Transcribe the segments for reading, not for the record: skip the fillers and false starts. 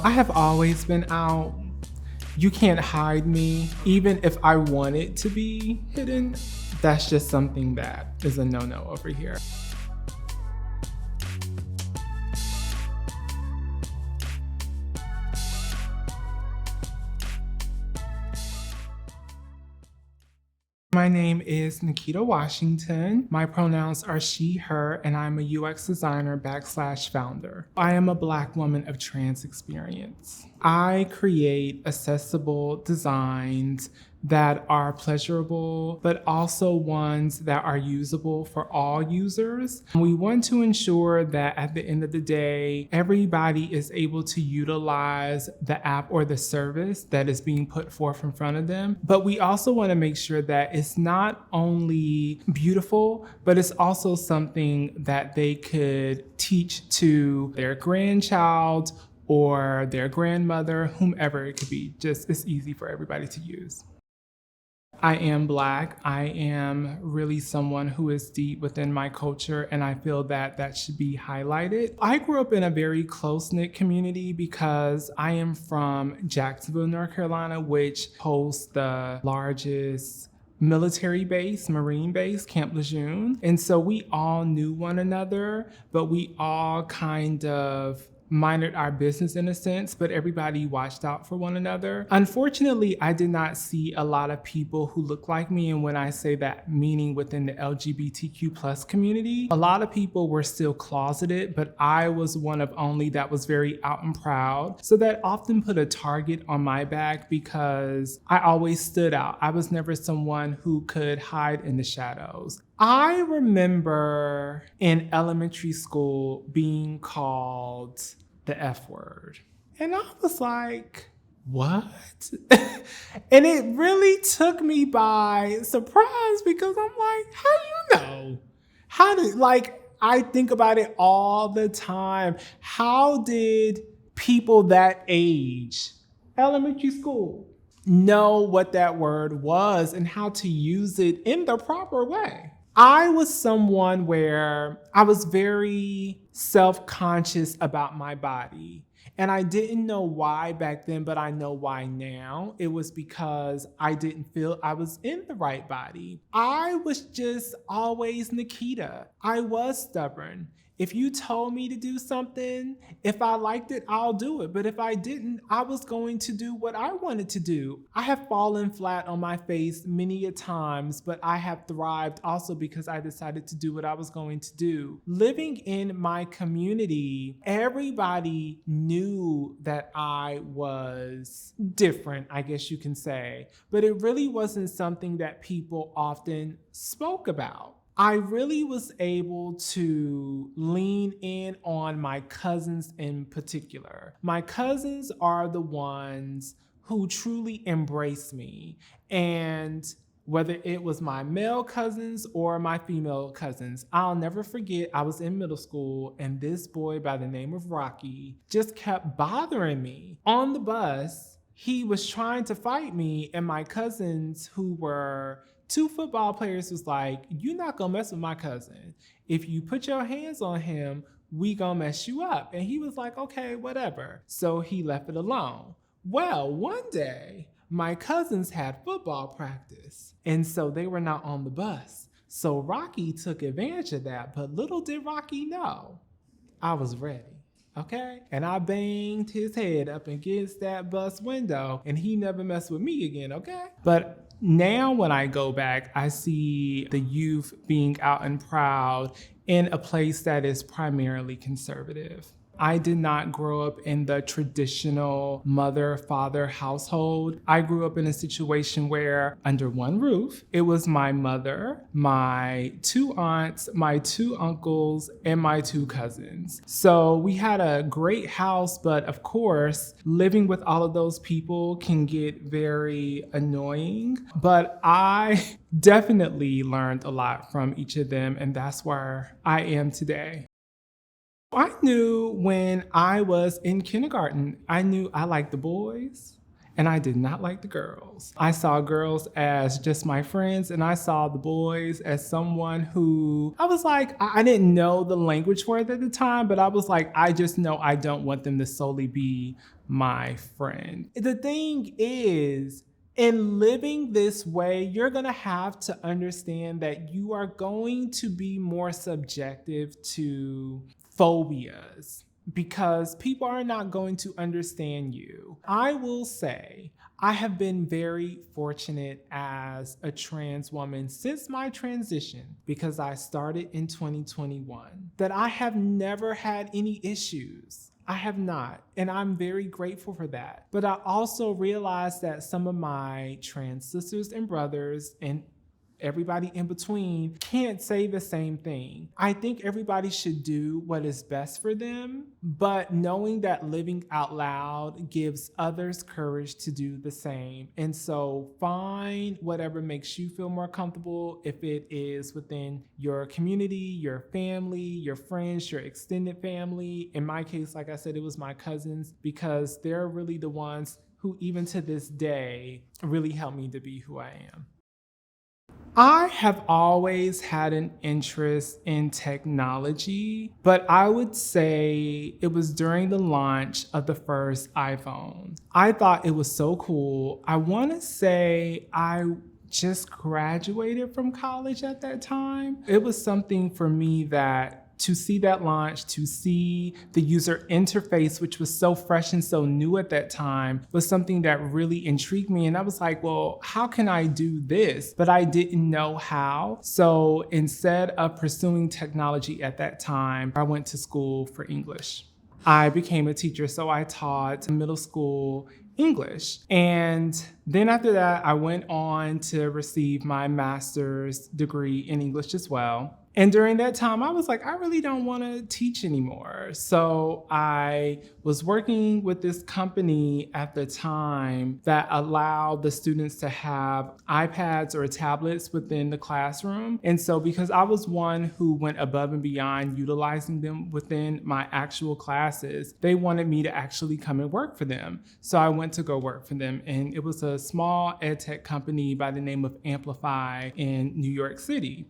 I have always been out. You can't hide me. Even if I want it to be hidden, that's just something that is a no-no over here. My name is Nikita Washington. My pronouns are she, her, and I'm a UX designer / founder. I am a Black woman of trans experience. I create accessible designs that are pleasurable, but also ones that are usable for all users. We want to ensure that at the end of the day, everybody is able to utilize the app or the service that is being put forth in front of them. But we also want to make sure that it's not only beautiful, but it's also something that they could teach to their grandchild or their grandmother, whomever it could be. Just it's easy for everybody to use. I am Black. I am really someone who is deep within my culture, and I feel that that should be highlighted. I grew up in a very close-knit community because I am from Jacksonville, North Carolina, which hosts the largest military base, Marine base, Camp Lejeune. And so we all knew one another, but we all kind of minded our business in a sense, but everybody watched out for one another. Unfortunately, I did not see a lot of people who look like me. And when I say that, meaning within the LGBTQ+ community, a lot of people were still closeted, but I was one of only that was very out and proud. So that often put a target on my back because I always stood out. I was never someone who could hide in the shadows. I remember in elementary school being called the F word. And I was like, what? And it really took me by surprise because I'm like, how do you know? I think about it all the time. How did people that age, elementary school, know what that word was and how to use it in the proper way? I was someone where I was very self-conscious about my body. And I didn't know why back then, but I know why now. It was because I didn't feel I was in the right body. I was just always Nikita. I was stubborn. If you told me to do something, if I liked it, I'll do it. But if I didn't, I was going to do what I wanted to do. I have fallen flat on my face many a times, but I have thrived also because I decided to do what I was going to do. Living in my community, everybody knew that I was different, I guess you can say, but it really wasn't something that people often spoke about. I really was able to lean in on my cousins in particular. My cousins are the ones who truly embrace me. And whether it was my male cousins or my female cousins, I'll never forget, I was in middle school and this boy by the name of Rocky just kept bothering me. On the bus, he was trying to fight me, and my cousins, who were 2 football players, was like, you're not gonna mess with my cousin. If you put your hands on him, we gonna mess you up. And he was like, okay, whatever. So he left it alone. Well, one day, my cousins had football practice, and so they were not on the bus. So Rocky took advantage of that, but little did Rocky know, I was ready. Okay? And I banged his head up against that bus window, and he never messed with me again, okay? But now when I go back, I see the youth being out and proud in a place that is primarily conservative. I did not grow up in the traditional mother-father household. I grew up in a situation where under one roof, it was my mother, my 2 aunts, my 2 uncles, and my 2 cousins. So we had a great house, but of course, living with all of those people can get very annoying. But I definitely learned a lot from each of them, and that's where I am today. I knew when I was in kindergarten, I knew I liked the boys and I did not like the girls. I saw girls as just my friends, and I saw the boys as someone who, I was like, I didn't know the language for it at the time, but I was like, I just know I don't want them to solely be my friend. The thing is, in living this way, you're gonna have to understand that you are going to be more subjective to phobias because people are not going to understand you. I will say, I have been very fortunate as a trans woman since my transition, because I started in 2021, that I have never had any issues. I have not, and I'm very grateful for that. But I also realized that some of my trans sisters and brothers and everybody in between can't say the same thing. I think everybody should do what is best for them, but knowing that living out loud gives others courage to do the same. And so find whatever makes you feel more comfortable, if it is within your community, your family, your friends, your extended family. In my case, like I said, it was my cousins, because they're really the ones who, even to this day, really helped me to be who I am. I have always had an interest in technology, but I would say it was during the launch of the first iPhone. I thought it was so cool. I want to say I just graduated from college at that time. It was something for me that to see that launch, to see the user interface, which was so fresh and so new at that time, was something that really intrigued me. And I was like, well, how can I do this? But I didn't know how. So instead of pursuing technology at that time, I went to school for English. I became a teacher, so I taught middle school English. And then after that, I went on to receive my master's degree in English as well. And during that time, I was like, I really don't want to teach anymore. So I was working with this company at the time that allowed the students to have iPads or tablets within the classroom. And so because I was one who went above and beyond utilizing them within my actual classes, they wanted me to actually come and work for them. So I went to go work for them. And it was a small ed tech company by the name of Amplify in New York City.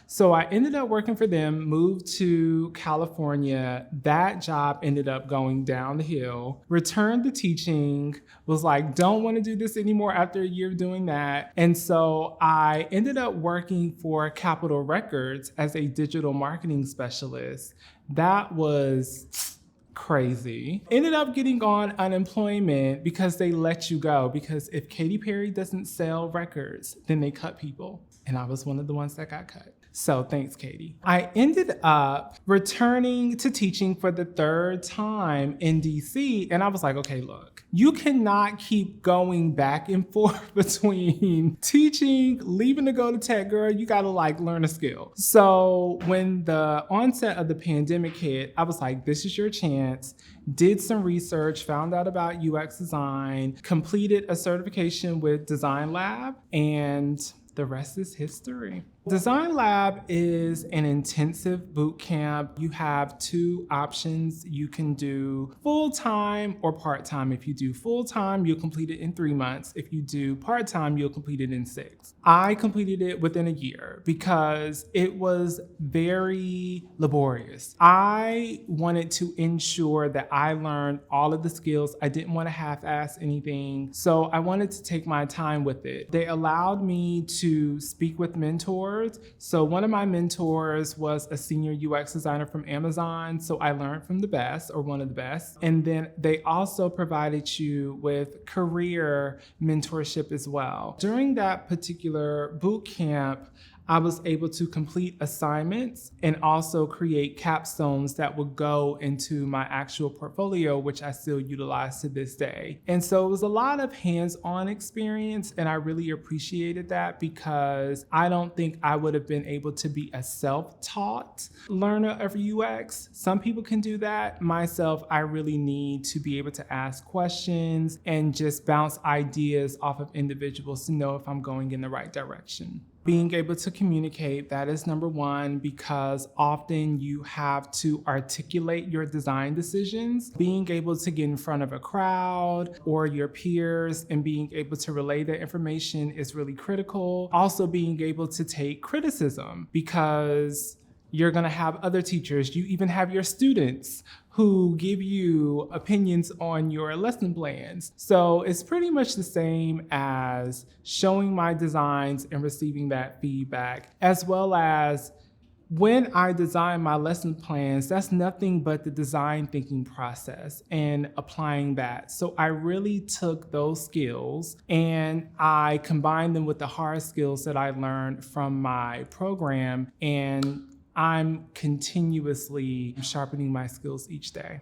So I ended up working for them, moved to California. That job ended up going down the hill, returned to teaching, was like, don't want to do this anymore after a year of doing that. And so I ended up working for Capitol Records as a digital marketing specialist. That was crazy. Ended up getting on unemployment because they let you go, because if Katy Perry doesn't sell records, then they cut people. And I was one of the ones that got cut. So thanks, Katie. I ended up returning to teaching for the third time in DC. And I was like, okay, look, you cannot keep going back and forth between teaching, leaving to go to tech, girl. You gotta learn a skill. So when the onset of the pandemic hit, I was like, this is your chance. Did some research, found out about UX design, completed a certification with Design Lab, and the rest is history. Design Lab is an intensive boot camp. You have two options. You can do full-time or part-time. If you do full-time, you'll complete it in 3 months. If you do part-time, you'll complete it in 6. I completed it within a year because it was very laborious. I wanted to ensure that I learned all of the skills. I didn't want to half-ass anything. So I wanted to take my time with it. They allowed me to speak with mentors. So one of my mentors was a senior UX designer from Amazon. So I learned from the best, or one of the best. And then they also provided you with career mentorship as well. During that particular boot camp, I was able to complete assignments and also create capstones that would go into my actual portfolio, which I still utilize to this day. And so it was a lot of hands-on experience, and I really appreciated that because I don't think I would have been able to be a self-taught learner of UX. Some people can do that. Myself, I really need to be able to ask questions and just bounce ideas off of individuals to know if I'm going in the right direction. Being able to communicate, that is number one, because often you have to articulate your design decisions. Being able to get in front of a crowd or your peers and being able to relay that information is really critical. Also being able to take criticism, because You're gonna have other teachers. You even have your students who give you opinions on your lesson plans. So it's pretty much the same as showing my designs and receiving that feedback, as well as when I design my lesson plans, that's nothing but the design thinking process and applying that. So I really took those skills and I combined them with the hard skills that I learned from my program, and I'm continuously sharpening my skills each day.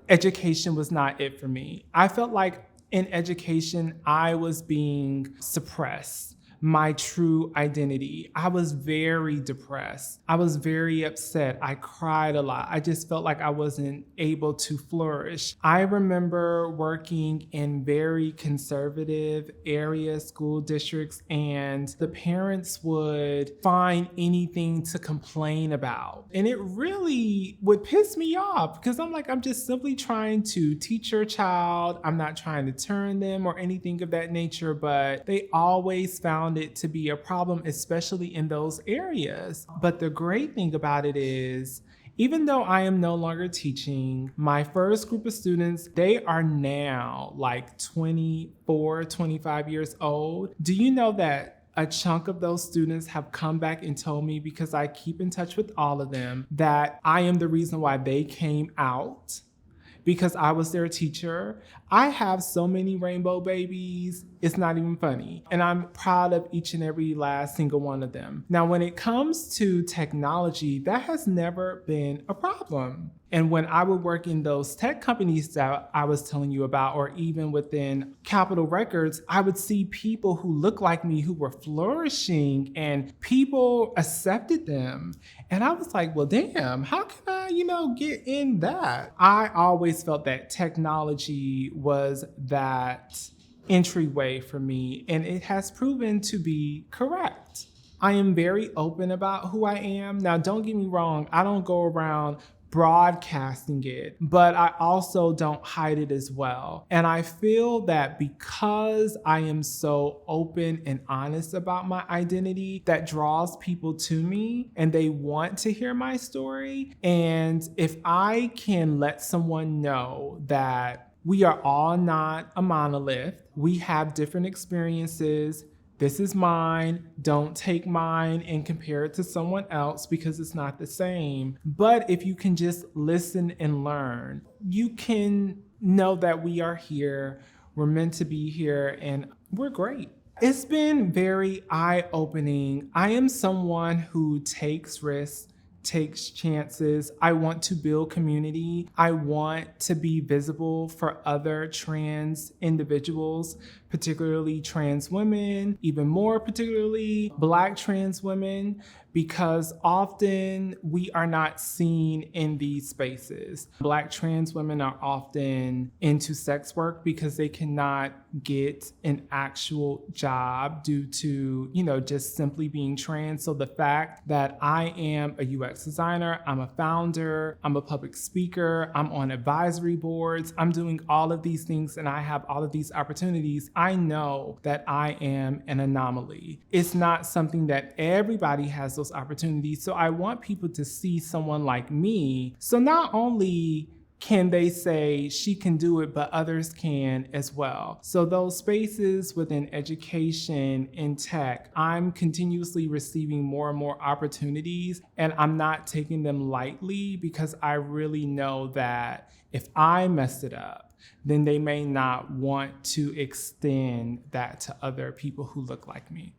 Education was not it for me. I felt like in education, I was being suppressed. My true identity. I was very depressed. I was very upset. I cried a lot. I just felt like I wasn't able to flourish. I remember working in very conservative area school districts, and the parents would find anything to complain about. And it really would piss me off because I'm like, I'm just simply trying to teach your child. I'm not trying to turn them or anything of that nature, but they always found it to be a problem, especially in those areas. But the great thing about it is, even though I am no longer teaching, my first group of students, they are now like 24, 25 years old. Do you know that a chunk of those students have come back and told me, because I keep in touch with all of them, that I am the reason why they came out, because I was their teacher. I have so many rainbow babies, it's not even funny. And I'm proud of each and every last single one of them. Now, when it comes to technology, that has never been a problem. And when I would work in those tech companies that I was telling you about, or even within Capitol Records, I would see people who looked like me who were flourishing and people accepted them. And I was like, well, damn, how can I, get in that? I always felt that technology was that entryway for me, and it has proven to be correct. I am very open about who I am. Now, don't get me wrong, I don't go around broadcasting it, but I also don't hide it as well. And I feel that because I am so open and honest about my identity, that draws people to me and they want to hear my story. And if I can let someone know that we are all not a monolith, we have different experiences. This is mine. Don't take mine and compare it to someone else because it's not the same. But if you can just listen and learn, you can know that we are here. We're meant to be here and we're great. It's been very eye-opening. I am someone who takes risks, takes chances. I want to build community. I want to be visible for other trans individuals, particularly trans women, even more particularly Black trans women, because often we are not seen in these spaces. Black trans women are often into sex work because they cannot get an actual job due to, just simply being trans. So the fact that I am a UX designer, I'm a founder, I'm a public speaker, I'm on advisory boards, I'm doing all of these things and I have all of these opportunities, I know that I am an anomaly. It's not something that everybody has those opportunities. So I want people to see someone like me. So not only can they say she can do it, but others can as well. So those spaces within education and tech, I'm continuously receiving more and more opportunities, and I'm not taking them lightly because I really know that if I messed it up, then they may not want to extend that to other people who look like me.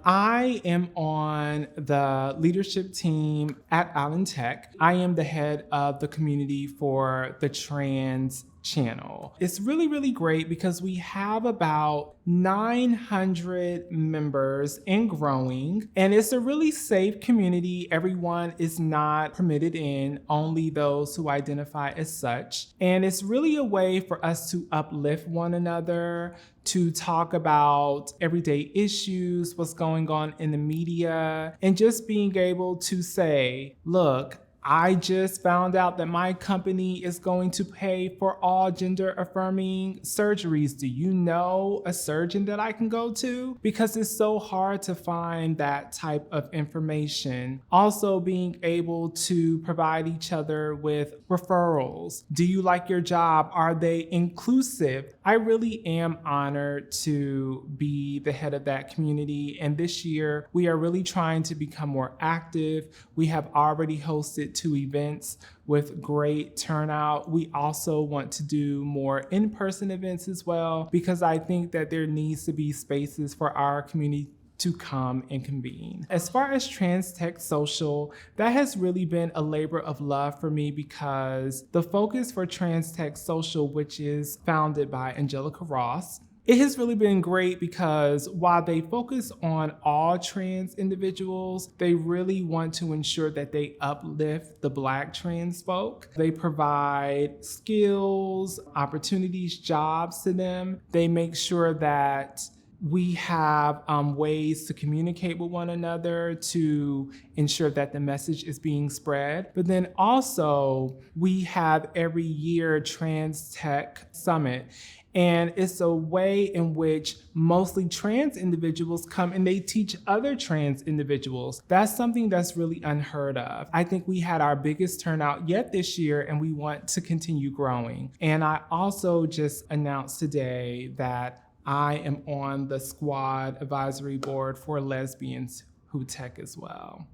I am on the leadership team at Allen Tech. I am the head of the community for the trans channel. It's really, really great because we have about 900 members and growing, and it's a really safe community. Everyone is not permitted in, only those who identify as such. And it's really a way for us to uplift one another, to talk about everyday issues, what's going on in the media, and just being able to say, look, I just found out that my company is going to pay for all gender affirming surgeries. Do you know a surgeon that I can go to? Because it's so hard to find that type of information. Also, being able to provide each other with referrals. Do you like your job? Are they inclusive? I really am honored to be the head of that community. And this year, we are really trying to become more active. We have already hosted 2 events with great turnout. We also want to do more in-person events as well, because I think that there needs to be spaces for our community to come and convene. As far as Trans Tech Social, that has really been a labor of love for me, because the focus for Trans Tech Social, which is founded by Angelica Ross, it has really been great because while they focus on all trans individuals, they really want to ensure that they uplift the Black trans folk. They provide skills, opportunities, jobs to them. They make sure that we have ways to communicate with one another to ensure that the message is being spread. But then also, we have every year Trans Tech Summit. And it's a way in which mostly trans individuals come and they teach other trans individuals. That's something that's really unheard of. I think we had our biggest turnout yet this year, and we want to continue growing. And I also just announced today that I am on the Squad Advisory Board for Lesbians Who Tech as well.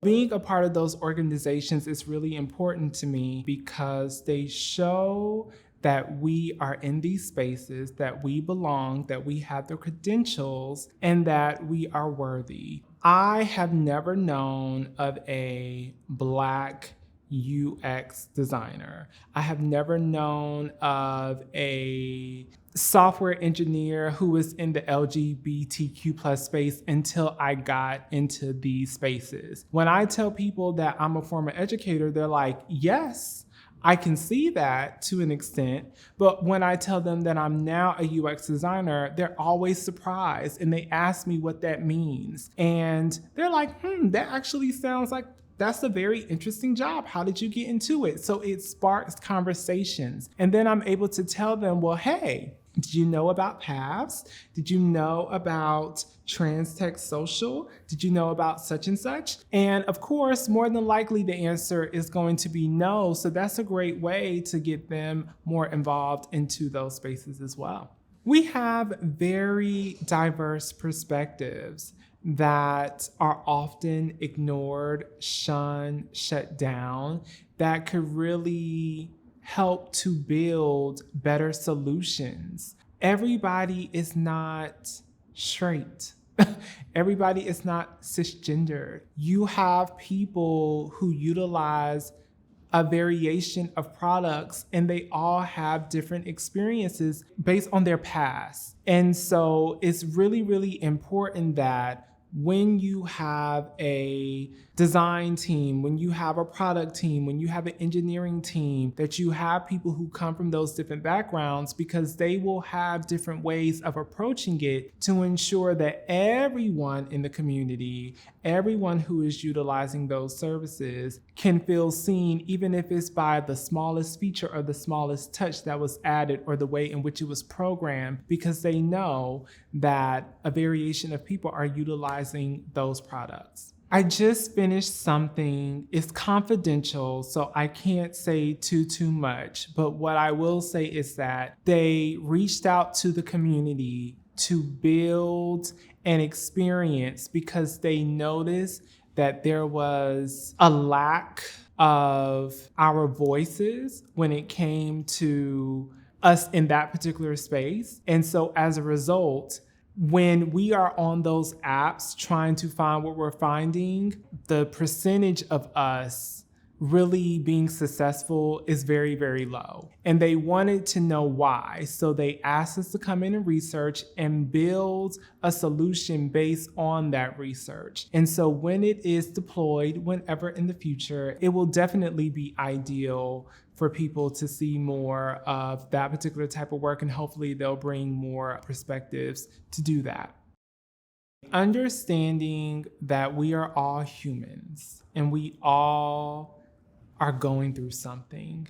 Being a part of those organizations is really important to me because they show that we are in these spaces, that we belong, that we have the credentials, and that we are worthy. I have never known of a Black UX designer. I have never known of a software engineer who was in the LGBTQ plus space until I got into these spaces. When I tell people that I'm a former educator, they're like, yes, I can see that to an extent, but when I tell them that I'm now a UX designer, they're always surprised and they ask me what that means. And they're like, that actually sounds like that's a very interesting job. How did you get into it? So it sparks conversations. And then I'm able to tell them, well, hey, did you know about Paths? Did you know about Trans Tech Social? Did you know about such and such? And of course, more than likely, the answer is going to be no. So that's a great way to get them more involved into those spaces as well. We have very diverse perspectives that are often ignored, shunned, shut down, that could really help to build better solutions. Everybody is not straight. Everybody is not cisgender. You have people who utilize a variation of products, and they all have different experiences based on their past. And so it's really, really important that when you have a design team, when you have a product team, when you have an engineering team, that you have people who come from those different backgrounds, because they will have different ways of approaching it to ensure that everyone in the community, everyone who is utilizing those services can feel seen, even if it's by the smallest feature or the smallest touch that was added or the way in which it was programmed, because they know that a variation of people are utilizing those products. I just finished something. It's confidential, so I can't say too much. But what I will say is that they reached out to the community to build an experience because they noticed that there was a lack of our voices when it came to us in that particular space. And so as a result, when we are on those apps trying to find what we're finding, the percentage of us really being successful is very, very low. And they wanted to know why. So they asked us to come in and research and build a solution based on that research. And so when it is deployed, whenever in the future, it will definitely be ideal for people to see more of that particular type of work, and hopefully they'll bring more perspectives to do that. Understanding that we are all humans and we all are going through something,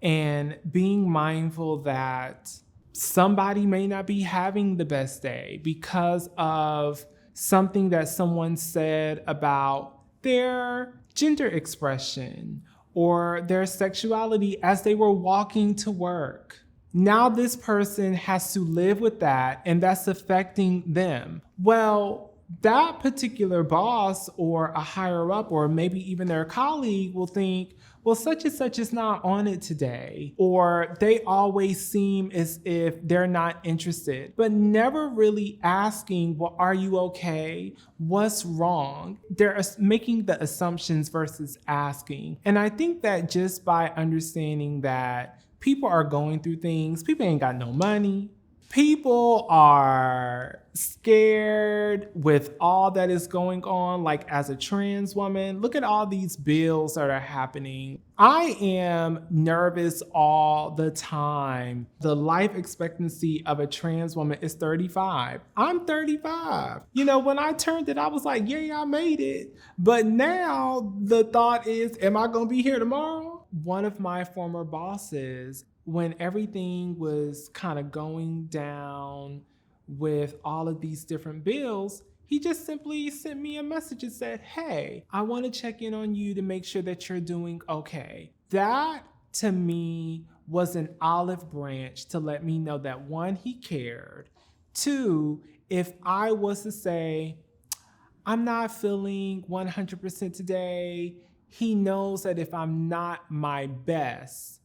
and being mindful that somebody may not be having the best day because of something that someone said about their gender expression or their sexuality as they were walking to work. Now this person has to live with that, and that's affecting them. Well, that particular boss or a higher up, or maybe even their colleague, will think, well, such and such is not on it today, or they always seem as if they're not interested, but never really asking, well, are you okay? What's wrong? They're making the assumptions versus asking. And I think that just by understanding that people are going through things, people ain't got no money, people are scared with all that is going on. Like, as a trans woman, look at all these bills that are happening. I am nervous all the time. The life expectancy of a trans woman is 35. I'm 35. You know, when I turned it, I was like, yeah, I made it. But now the thought is, am I going to be here tomorrow? One of my former bosses, when everything was kind of going down with all of these different bills, he just simply sent me a message and said, hey, I want to check in on you to make sure that you're doing okay. That to me was an olive branch to let me know that, one, he cared. Two, if I was to say, I'm not feeling 100% today, he knows that if I'm not my best,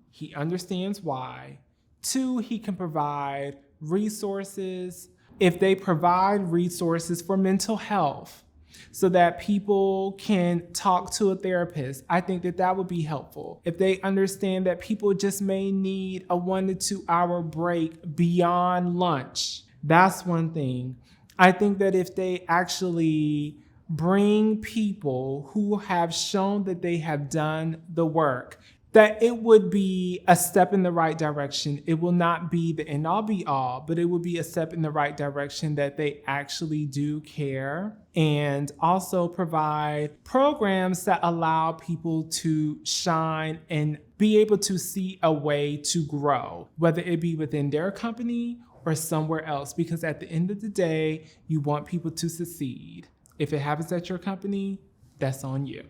he understands why. Two, he can provide resources. If they provide resources for mental health so that people can talk to a therapist, I think that that would be helpful. If they understand that people just may need a 1 to 2 hour break beyond lunch, that's one thing. I think that if they actually bring people who have shown that they have done the work, that it would be a step in the right direction. It will not be the end all be all, but it will be a step in the right direction, that they actually do care, and also provide programs that allow people to shine and be able to see a way to grow, whether it be within their company or somewhere else, because at the end of the day, you want people to succeed. If it happens at your company, that's on you.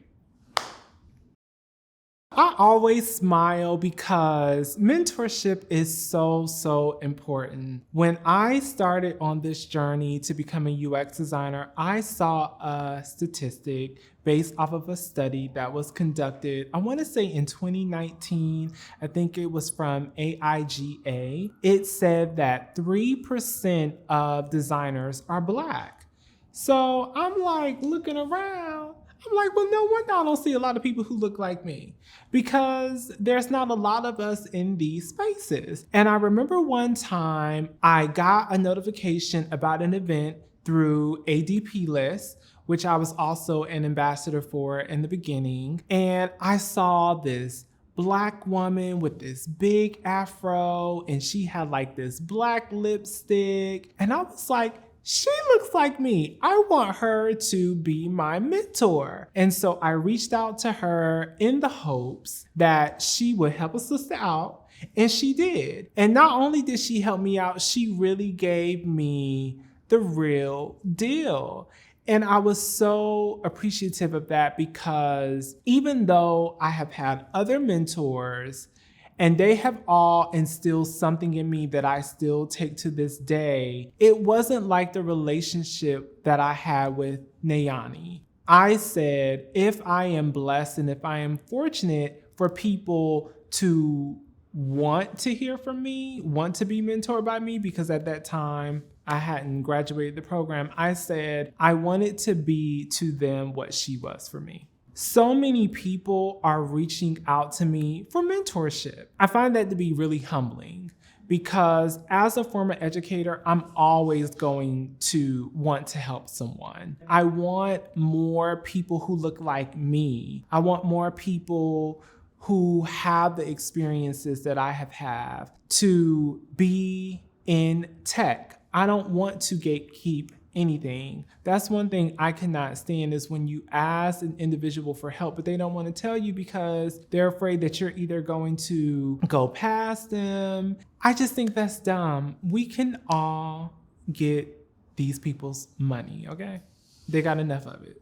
I always smile because mentorship is so important. When I started on this journey to become a UX designer, I saw a statistic based off of a study that was conducted, I want to say in 2019, I think it was from AIGA. It said that 3% of designers are Black. So I'm like looking around. I'm like, well, no wonder I don't see a lot of people who look like me, because there's not a lot of us in these spaces. And I remember one time I got a notification about an event through ADP List, which I was also an ambassador for in the beginning. And I saw this Black woman with this big afro, and she had like this black lipstick. And I was like, she looks like me. I want her to be my mentor. And so I reached out to her in the hopes that she would help a sister out. And she did. And not only did she help me out, she really gave me the real deal. And I was so appreciative of that, because even though I have had other mentors and they have all instilled something in me that I still take to this day, it wasn't like the relationship that I had with Nayani. I said, if I am blessed and if I am fortunate for people to want to hear from me, want to be mentored by me, because at that time I hadn't graduated the program, I said I wanted to be to them what she was for me. So many people are reaching out to me for mentorship. I find that to be really humbling, because as a former educator, I'm always going to want to help someone. I want more people who look like me. I want more people who have the experiences that I have had to be in tech. I don't want to gatekeep anything. That's one thing I cannot stand is when you ask an individual for help, but they don't want to tell you because they're afraid that you're either going to go past them. I just think that's dumb. We can all get these people's money, okay? They got enough of it.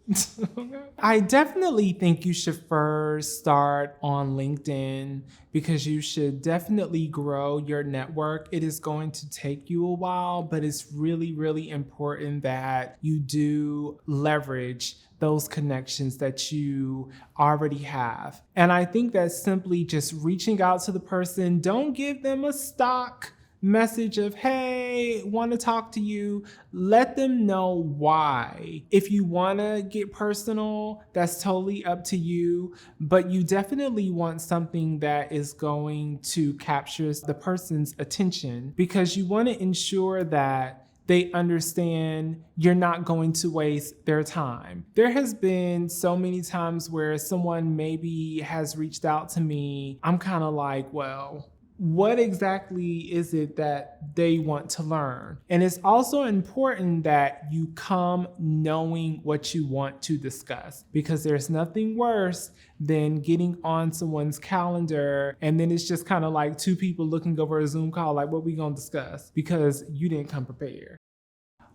I definitely think you should first start on LinkedIn because you should definitely grow your network. It is going to take you a while, but it's really, really important that you do leverage those connections that you already have. And I think that simply just reaching out to the person, don't give them a stock message of, hey, want to talk to you. Let them know why. If you want to get personal, that's totally up to you, but you definitely want something that is going to capture the person's attention because you want to ensure that they understand you're not going to waste their time. There has been so many times where someone maybe has reached out to me. I'm kind of like, well, what exactly is it that they want to learn? And it's also important that you come knowing what you want to discuss because there's nothing worse than getting on someone's calendar and then it's just kind of like two people looking over a Zoom call like, what we gonna discuss? Because you didn't come prepared.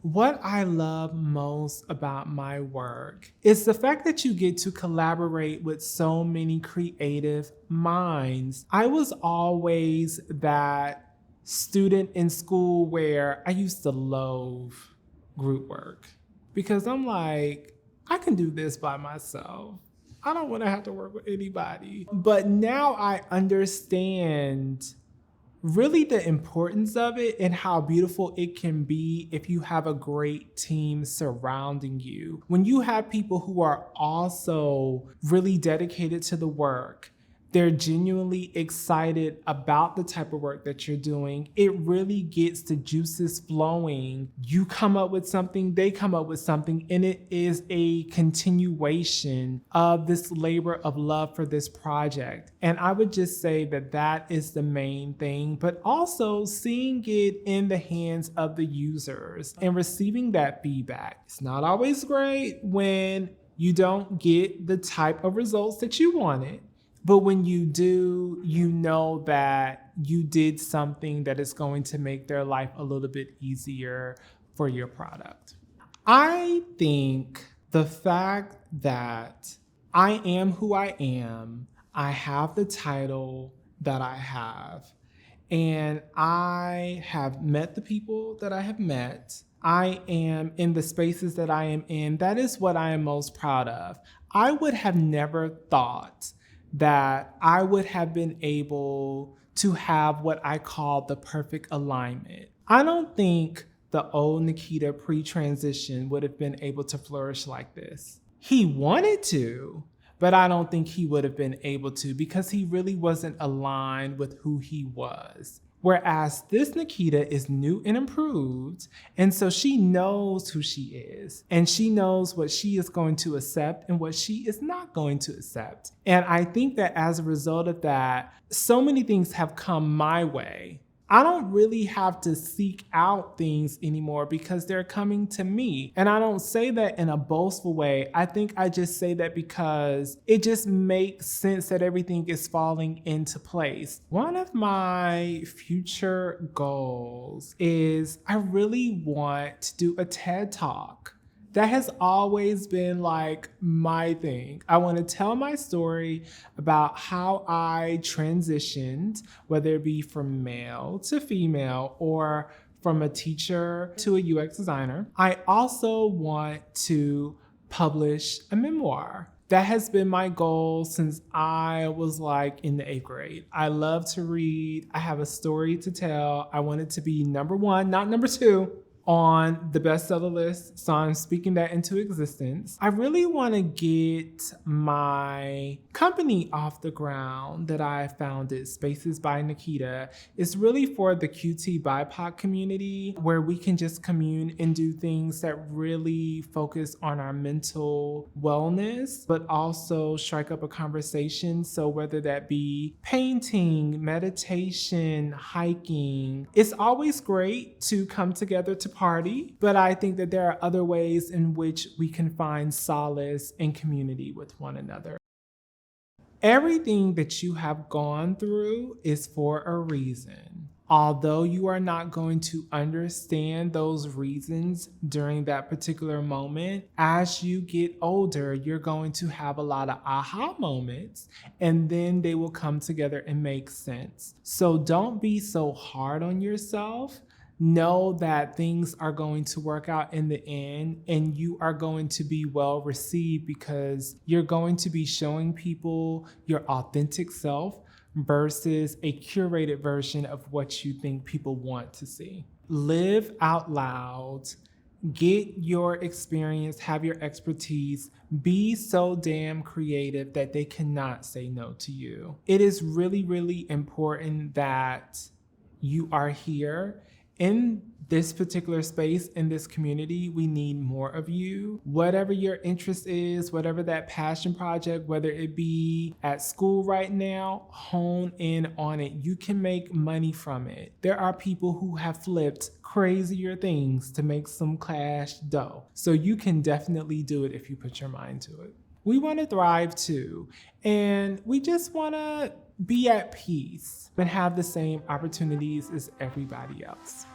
What I love most about my work is the fact that you get to collaborate with so many creative minds. I was always that student in school where I used to loathe group work because I'm like, I can do this by myself. I don't want to have to work with anybody. But now I understand really the importance of it and how beautiful it can be if you have a great team surrounding you. When you have people who are also really dedicated to the work, they're genuinely excited about the type of work that you're doing, it really gets the juices flowing. You come up with something, they come up with something, and it is a continuation of this labor of love for this project. And I would just say that that is the main thing, but also seeing it in the hands of the users and receiving that feedback. It's not always great when you don't get the type of results that you wanted. But when you do, you know that you did something that is going to make their life a little bit easier for your product. I think the fact that I am who I am, I have the title that I have, and I have met the people that I have met. I am in the spaces that I am in. That is what I am most proud of. I would have never thought that I would have been able to have what I call the perfect alignment. I don't think the old Nikita pre-transition would have been able to flourish like this. He wanted to, but I don't think he would have been able to because he really wasn't aligned with who he was. Whereas this Nikita is new and improved, and so she knows who she is, and she knows what she is going to accept and what she is not going to accept. And I think that as a result of that, so many things have come my way. I don't really have to seek out things anymore because they're coming to me. And I don't say that in a boastful way. I think I just say that because it just makes sense that everything is falling into place. One of my future goals is I really want to do a TED Talk. That has always been like my thing. I want to tell my story about how I transitioned, whether it be from male to female or from a teacher to a UX designer. I also want to publish a memoir. That has been my goal since I was like in the 8th grade. I love to read. I have a story to tell. I want it to be number one, not number two, on the bestseller list, so I'm speaking that into existence. I really want to get my company off the ground that I founded, Spaces by Nikita. It's really for the QT BIPOC community where we can just commune and do things that really focus on our mental wellness, but also strike up a conversation. So whether that be painting, meditation, hiking, it's always great to come together to party, but I think that there are other ways in which we can find solace and community with one another. Everything that you have gone through is for a reason. Although you are not going to understand those reasons during that particular moment, as you get older, you're going to have a lot of aha moments, and then they will come together and make sense. So don't be so hard on yourself. Know that things are going to work out in the end, and you are going to be well received because you're going to be showing people your authentic self versus a curated version of what you think people want to see. Live out loud, get your experience, have your expertise, be so damn creative that they cannot say no to you. It is really, really important that you are here. In this particular space, in this community, we need more of you. Whatever your interest is, whatever that passion project, whether it be at school right now, hone in on it. You can make money from it. There are people who have flipped crazier things to make some cash dough. So you can definitely do it if you put your mind to it. We want to thrive too, and we just want to be at peace, but have the same opportunities as everybody else.